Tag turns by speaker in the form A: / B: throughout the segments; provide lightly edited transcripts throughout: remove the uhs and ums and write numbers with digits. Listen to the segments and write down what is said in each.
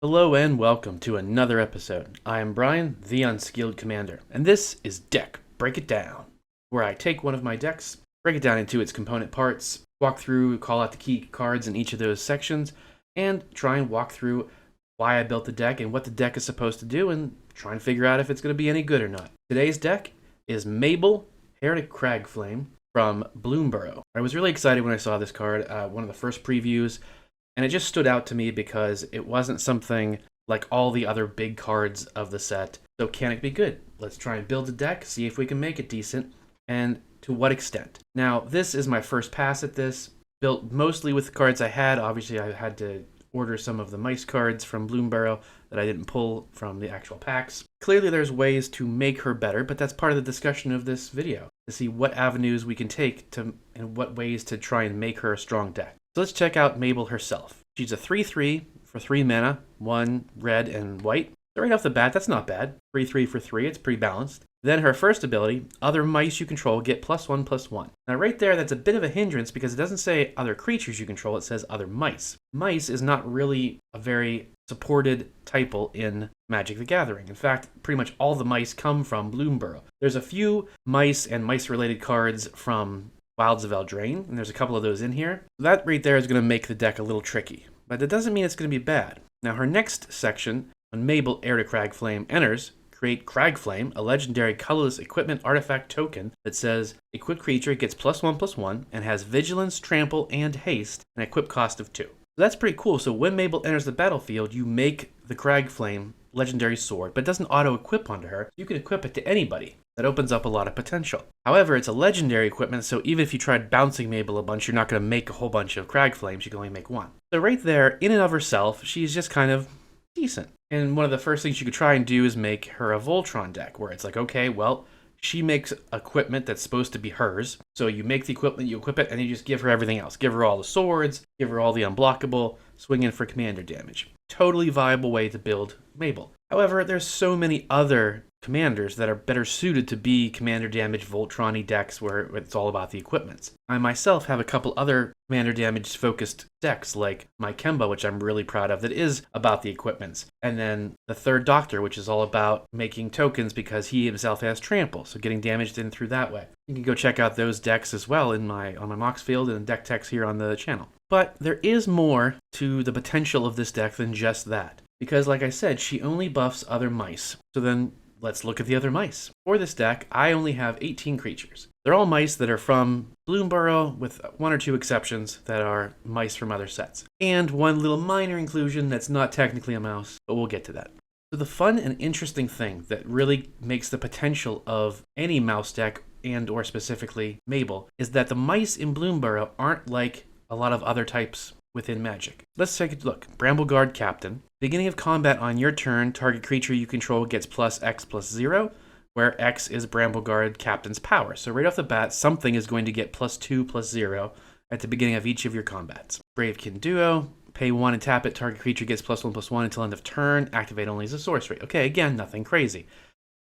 A: Hello and welcome to another episode. I am Brian, the Unskilled Commander, and this is Deck Break It Down, where I take one of my decks, break it down into its component parts, walk through, call out the key cards in each of those sections, and try and walk through why I built the deck and what the deck is supposed to do, and try and figure out if it's going to be any good or not. Today's deck is Mabel Heir Cragflame from Bloomborough. I was really excited when I saw this card, one of the first previews. And it just stood out to me because it wasn't something like all the other big cards of the set. So can it be good? Let's try and build a deck, see if we can make it decent, and to what extent. Now, this is my first pass at this, built mostly with the cards I had. Obviously, I had to order some of the mice cards from Bloomborough that I didn't pull from the actual packs. Clearly, there's ways to make her better, but that's part of the discussion of this video, to see what avenues we can take and what ways to try and make her a strong deck. So let's check out Mabel herself. She's a 3/3 for 3 mana, 1 red and white. So right off the bat, that's not bad. 3/3 for 3, it's pretty balanced. Then her first ability, other mice you control get +1/+1. Now right there, that's a bit of a hindrance because it doesn't say other creatures you control, it says other mice. Mice is not really a very supported typle in Magic the Gathering. In fact, pretty much all the mice come from Bloomborough. There's a few mice and mice-related cards from Wilds of Eldraine, and there's a couple of those in here. That right there is going to make the deck a little tricky, but it doesn't mean it's going to be bad. Now her next section, when Mabel Heir Cragflame enters, create Cragflame, a legendary colorless equipment artifact token that says equipped creature gets +1/+1 and has vigilance, trample, and haste, an equip cost of 2. So that's pretty cool. So when Mabel enters the battlefield, you make the Cragflame legendary sword, but it doesn't auto-equip onto her. You can equip it to anybody. That opens up a lot of potential. However, it's a legendary equipment, so even if you tried bouncing Mabel a bunch, you're not going to make a whole bunch of Cragflames. You can only make one. So right there, in and of herself, she's just kind of decent. And one of the first things you could try and do is make her a Voltron deck, where it's like, okay, well, she makes equipment that's supposed to be hers. So you make the equipment, you equip it, and you just give her everything else. Give her all the swords, give her all the unblockable, swing in for commander damage. Totally viable way to build Mabel. However, there's so many other commanders that are better suited to be commander damage Voltron-y decks where it's all about the equipments. I myself have a couple other commander damage focused decks like my Kemba, which I'm really proud of, that is about the equipments. And then the Third Doctor, which is all about making tokens because he himself has trample, so getting damaged in through that way. You can go check out those decks as well on my Mox Field and deck techs here on the channel. But there is more to the potential of this deck than just that. Because like I said, she only buffs other mice. So then let's look at the other mice. For this deck, I only have 18 creatures. They're all mice that are from Bloomborough, with 1 or 2 exceptions that are mice from other sets. And one little minor inclusion that's not technically a mouse, but we'll get to that. So the fun and interesting thing that really makes the potential of any mouse deck, and or specifically Mabel, is that the mice in Bloomborough aren't like a lot of other types within Magic. Let's take a look. Brambleguard Captain. Beginning of combat on your turn, target creature you control gets +X/+0, where X is Brambleguard Captain's power. So right off the bat, something is going to get +2/+0 at the beginning of each of your combats. Bravekin Duo. Pay 1 and tap it. Target creature gets +1/+1 until end of turn. Activate only as a sorcery. Okay, again, nothing crazy.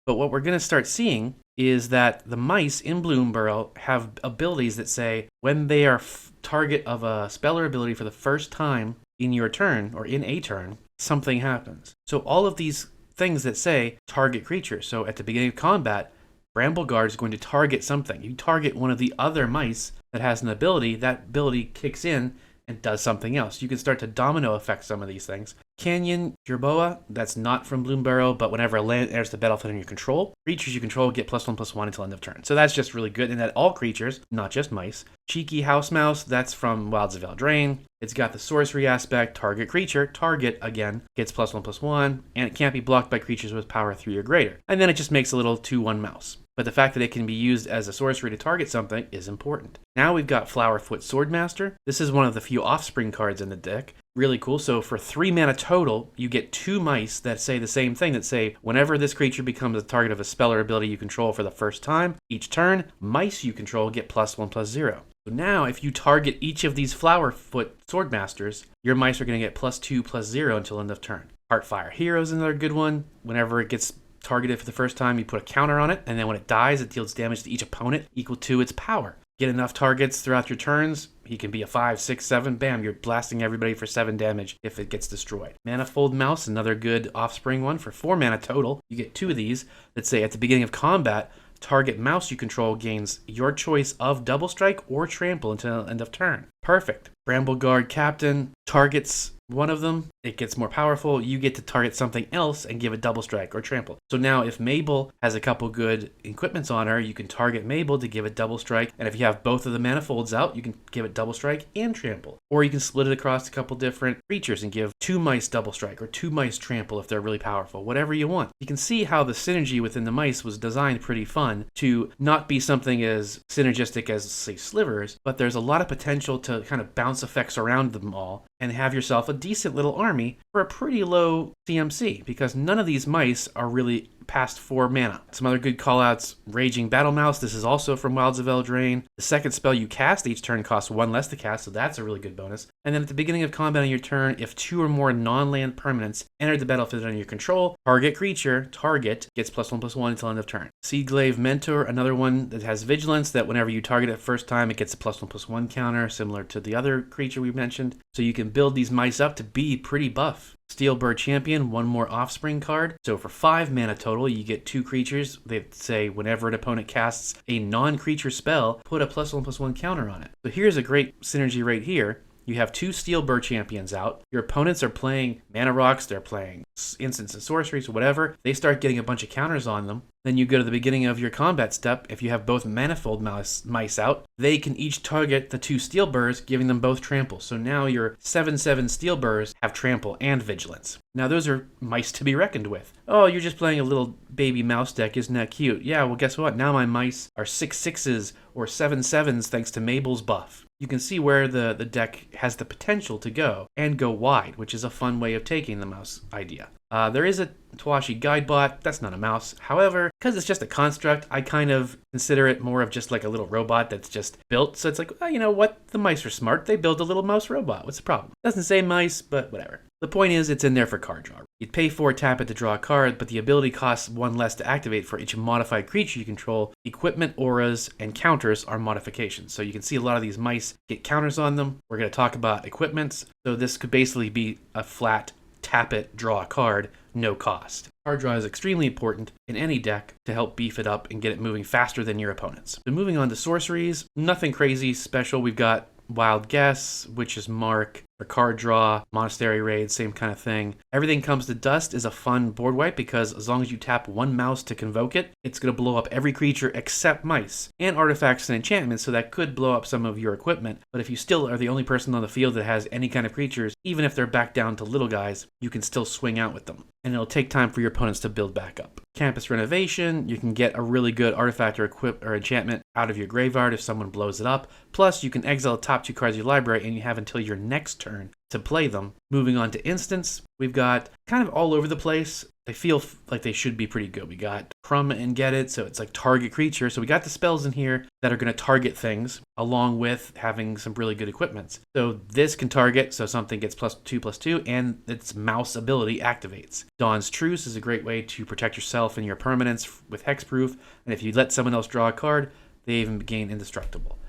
A: But what we're going to start seeing is that the mice in Bloomborough have abilities that say when they are target of a spell or ability for the first time in your turn, or in a turn, something happens. So all of these things that say target creature. So at the beginning of combat, Brambleguard is going to target something. You target one of the other mice that has an ability, that ability kicks in and does something else. You can start to domino effect some of these things. Canyon Jerboa, that's not from Bloomborough, but whenever a land enters the battlefield under your control, creatures you control get +1/+1 until end of turn. So that's just really good, and that all creatures, not just mice. Cheeky House Mouse, that's from Wilds of Eldraine. It's got the sorcery aspect, target creature, target, again, gets +1/+1, and it can't be blocked by creatures with power 3 or greater. And then it just makes a little 2/1 mouse. But the fact that it can be used as a sorcery to target something is important. Now we've got Flowerfoot Swordmaster. This is one of the few offspring cards in the deck. Really cool. So for 3 mana total, you get 2 mice that say the same thing, that say whenever this creature becomes the target of a spell or ability you control for the first time, each turn, mice you control get +1/+0. So now if you target each of these Flowerfoot Swordmasters, your mice are going to get +2/+0 until end of turn. Heartfire Hero is another good one. Whenever it gets targeted for the first time, you put a counter on it, and then when it dies, it deals damage to each opponent equal to its power. get enough targets throughout your turns, he can be a 5, 6, 7, bam, you're blasting everybody for 7 damage if it gets destroyed. Manifold Mouse, another good offspring one for 4 mana total. You get 2 of these that say at the beginning of combat, target mouse you control gains your choice of double strike or trample until end of turn. Perfect. Bramble Guard Captain targets one of them, it gets more powerful, you get to target something else and give it double strike or trample. So now if Mabel has a couple good equipments on her, you can target Mabel to give it double strike, and if you have both of the manifolds out, you can give it double strike and trample. Or you can split it across a couple different creatures and give 2 mice double strike or 2 mice trample if they're really powerful, whatever you want. You can see how the synergy within the mice was designed pretty fun to not be something as synergistic as, say, slivers, but there's a lot of potential to kind of bounce effects around them all and have yourself a decent little army for a pretty low CMC, because none of these mice are really past 4 mana. Some other good callouts: Raging Battle Mouse. This is also from Wilds of Eldraine. The second spell you cast each turn costs 1 less to cast, so that's a really good bonus. And then at the beginning of combat on your turn, if 2 or more non-land permanents enter the battlefield under your control, target creature, target, gets +1/+1 until end of turn. Seedglaive Mentor, another one that has vigilance, that whenever you target it first time, it gets a +1/+1 counter, similar to the other creature we mentioned. So you can build these mice up to be pretty buff. Steelbird Champion, 1 more offspring card. So for 5 mana total, you get 2 creatures. They say whenever an opponent casts a non-creature spell, put a +1/+1 counter on it. So here's a great synergy right here. You have 2 Steelbird Champions out. Your opponents are playing Mana Rocks, they're playing Instants and Sorceries, whatever. They start getting a bunch of counters on them. Then you go to the beginning of your combat step. If you have both Manifold mice out, they can each target the 2 Steelbirds, giving them both trample. So now your 7/7 Steelbirds have trample and vigilance. Now those are mice to be reckoned with. Oh, you're just playing a little baby mouse deck, isn't that cute? Yeah, well guess what? Now my mice are 6/6s or 7/7s thanks to Mabel's buff. You can see where the deck has the potential to go, and go wide, which is a fun way of taking the mouse idea. There is a Tawashi Guidebot. That's not a mouse. However, because it's just a construct, I kind of consider it more of just like a little robot that's just built. So it's like, well, you know what? The mice are smart. They build a little mouse robot. What's the problem? Doesn't say mice, but whatever. The point is, it's in there for card draw. You'd pay 4, tap it to draw a card, but the ability costs 1 less to activate for each modified creature you control. Equipment, auras, and counters are modifications. So you can see a lot of these mice get counters on them. We're going to talk about equipments. So this could basically be a flat tap it, draw a card, no cost. Card draw is extremely important in any deck to help beef it up and get it moving faster than your opponents. So moving on to sorceries, nothing crazy special. We've got Wild Guess, Witch's Mark, or Card Draw, Monastery Raid, same kind of thing. Everything Comes to Dust is a fun board wipe because as long as you tap 1 mouse to convoke it, it's going to blow up every creature except mice, and artifacts and enchantments, so that could blow up some of your equipment. But if you still are the only person on the field that has any kind of creatures, even if they're back down to little guys, you can still swing out with them. And it'll take time for your opponents to build back up. Campus Renovation, you can get a really good artifact or equip or enchantment out of your graveyard if someone blows it up. Plus, you can exile the top 2 cards of your library, and you have until your next turn to play them. Moving on to instants, we've got kind of all over the place. They feel like they should be pretty good. We got Crumb and Get It, so it's like target creature. So we got the spells in here that are going to target things, along with having some really good equipments. So this can target, so something gets +2/+2, and its mouse ability activates. Dawn's Truce is a great way to protect yourself and your permanents with hexproof, and if you let someone else draw a card, they even gain indestructible.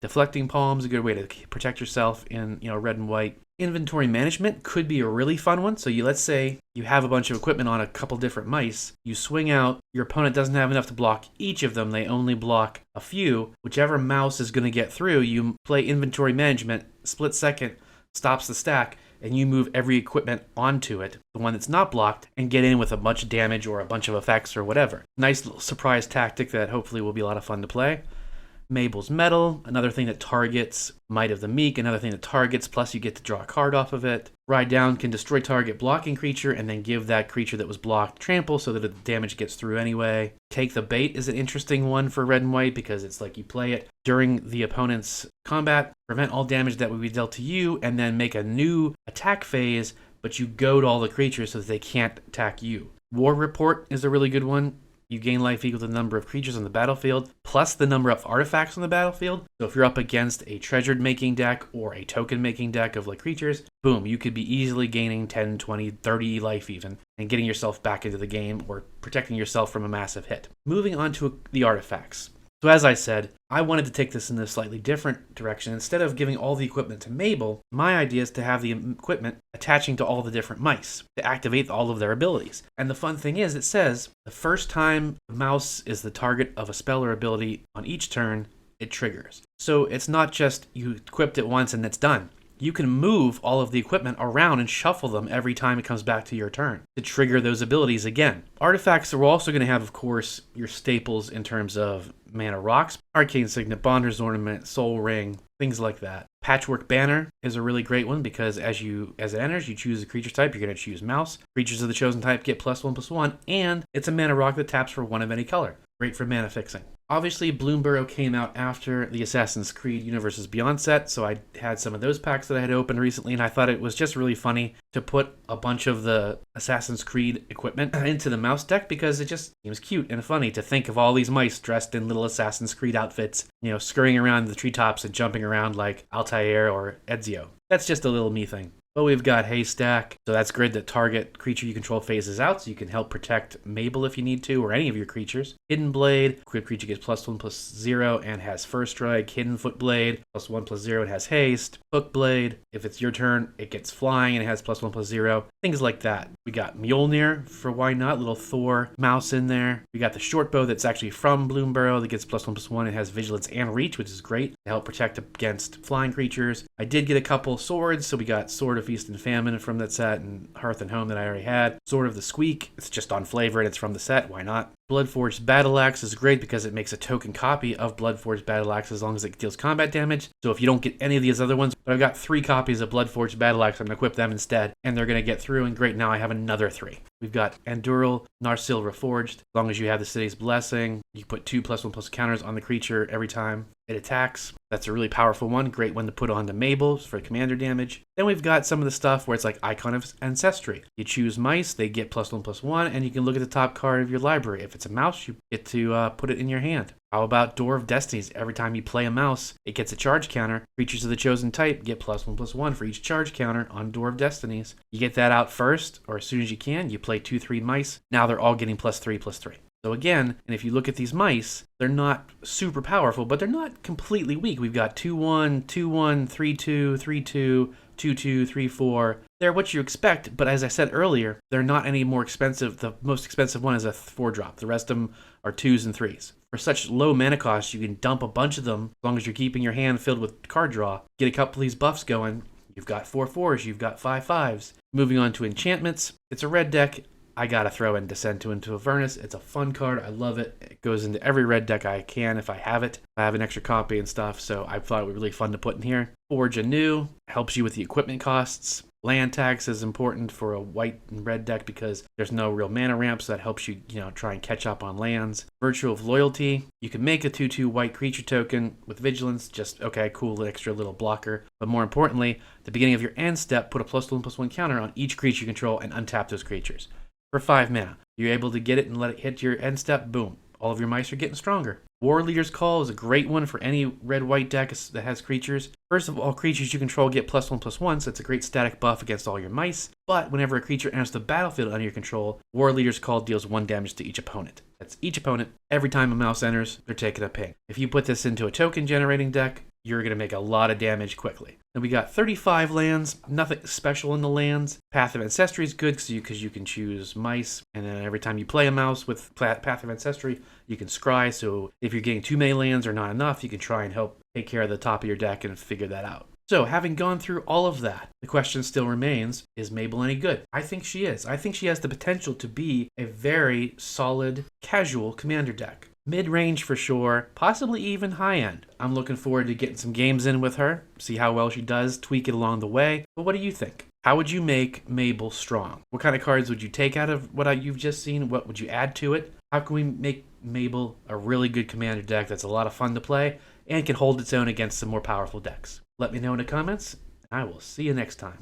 A: Deflecting Palm is a good way to protect yourself in red and white. Inventory management could be a really fun one. So let's say you have a bunch of equipment on a couple different mice. You swing out, your opponent doesn't have enough to block each of them. They only block a few. Whichever mouse is going to get through, you play inventory management, split second, stops the stack, and you move every equipment onto it, the one that's not blocked, and get in with a bunch of damage or a bunch of effects or whatever. Nice little surprise tactic that hopefully will be a lot of fun to play. Mabel's Metal, another thing that targets Might of the Meek, another thing that targets, plus you get to draw a card off of it. Ride Down can destroy target blocking creature and then give that creature that was blocked trample so that the damage gets through anyway. Take the Bait is an interesting one for red and white because it's like you play it during the opponent's combat, prevent all damage that would be dealt to you, and then make a new attack phase, but you goad all the creatures so that they can't attack you. War Report is a really good one. You gain life equal to the number of creatures on the battlefield, plus the number of artifacts on the battlefield. So if you're up against a treasured making deck or a token making deck of creatures, boom, you could be easily gaining 10, 20, 30 life even, and getting yourself back into the game or protecting yourself from a massive hit. Moving on to the artifacts. So as I said, I wanted to take this in a slightly different direction. Instead of giving all the equipment to Mabel, my idea is to have the equipment attaching to all the different mice to activate all of their abilities. And the fun thing is, it says the first time the mouse is the target of a spell or ability on each turn, it triggers. So it's not just you equipped it once and it's done. You can move all of the equipment around and shuffle them every time it comes back to your turn to trigger those abilities again. Artifacts are also going to have, of course, your staples in terms of mana rocks, Arcane Signet, Bonder's Ornament, Soul Ring, things like that. Patchwork Banner is a really great one because as it enters, you choose a creature type, you're going to choose mouse. Creatures of the chosen type get +1/+1, and it's a mana rock that taps for one of any color. Great for mana fixing. Obviously, Bloomburrow came out after the Assassin's Creed Universes Beyond set, so I had some of those packs that I had opened recently, and I thought it was just really funny to put a bunch of the Assassin's Creed equipment into the mouse deck because it just seems cute and funny to think of all these mice dressed in little Assassin's Creed outfits, scurrying around the treetops and jumping around like Altair or Ezio. That's just a little me thing. But we've got Haystack, so that's grid that target creature you control phases out, so you can help protect Mabel if you need to, or any of your creatures. Hidden Blade, equipped creature gets +1/+0 and has First Strike. Hidden Footblade, +1/+0 and has Haste. Hook Blade, if it's your turn, it gets Flying and it has +1/+0. Things like that. We got Mjolnir for why not, little Thor mouse in there. We got the short bow that's actually from Bloomburrow that gets +1/+1 and has Vigilance and Reach, which is great to help protect against flying creatures. I did get a couple swords, so we got Sword of Feast and Famine from that set, and Hearth and Home that I already had. Sword of the Squeak, it's just on flavor and it's from the set, why not? Bloodforged Battle Axe is great because it makes a token copy of Bloodforged Battle Axe as long as it deals combat damage. So if you don't get any of these other ones, but I've got 3 copies of Bloodforged Battle Axe, I'm going to equip them instead, and they're going to get through, and great, now I have another 3. We've got Anduril Narsil Reforged. As long as you have the City's Blessing, you put 2 +1/+ counters on the creature every time it attacks. That's a really powerful one. Great one to put on to Mabel for commander damage. Then we've got some of the stuff where it's like Icon of Ancestry. You choose mice, they get +1/+1, and you can look at the top card of your library. If it's a mouse, you get to put it in your hand. How about Door of Destinies? Every time you play a mouse, it gets a charge counter. Creatures of the chosen type get +1/+1 for each charge counter on Door of Destinies. You get that out first, or as soon as you can. You play 2/3 mice. Now they're all getting +3/+3. So again, and if you look at these mice, they're not super powerful, but they're not completely weak. We've got 2/1, 2/1, 3/2, 3/2, 2/2, 3/4. They're what you expect, but as I said earlier, they're not any more expensive. The most expensive one is a 4-drop. The rest of them are 2s and 3s. For such low mana cost, you can dump a bunch of them as long as you're keeping your hand filled with card draw. Get a couple of these buffs going. You've got 4/4s, you've got 5/5s. Moving on to enchantments. It's a red deck. I gotta throw in Descent into Avernus. It's a fun card. I love it. It goes into every red deck I can if I have it. I have an extra copy and stuff, so I thought it would be really fun to put in here. Forge Anew helps you with the equipment costs. Land tax is important for a white and red deck because there's no real mana ramp, so that helps you, try and catch up on lands. Virtue of Loyalty. You can make a 2/2 white creature token with Vigilance. Just, okay, cool, extra little blocker. But more importantly, at the beginning of your end step, put a +1/+1 counter on each creature you control and untap those creatures. For 5 mana. You're able to get it and let it hit your end step, boom. All of your mice are getting stronger. War Leader's Call is a great one for any red-white deck that has creatures. First of all, creatures you control get +1/+1, so it's a great static buff against all your mice. But whenever a creature enters the battlefield under your control, War Leader's Call deals 1 damage to each opponent. That's each opponent. Every time a mouse enters, they're taking a ping. If you put this into a token-generating deck, you're going to make a lot of damage quickly. And we got 35 lands, nothing special in the lands. Path of Ancestry is good because you can choose mice, and then every time you play a mouse with Path of Ancestry, you can scry, so if you're getting too many lands or not enough, you can try and help take care of the top of your deck and figure that out. So, having gone through all of that, the question still remains, is Mabel any good? I think she is. I think she has the potential to be a very solid, casual commander deck. Mid-range for sure, possibly even high-end. I'm looking forward to getting some games in with her, see how well she does, tweak it along the way. But what do you think? How would you make Mabel strong? What kind of cards would you take out of what you've just seen? What would you add to it? How can we make Mabel a really good commander deck that's a lot of fun to play and can hold its own against some more powerful decks? Let me know in the comments, and I will see you next time.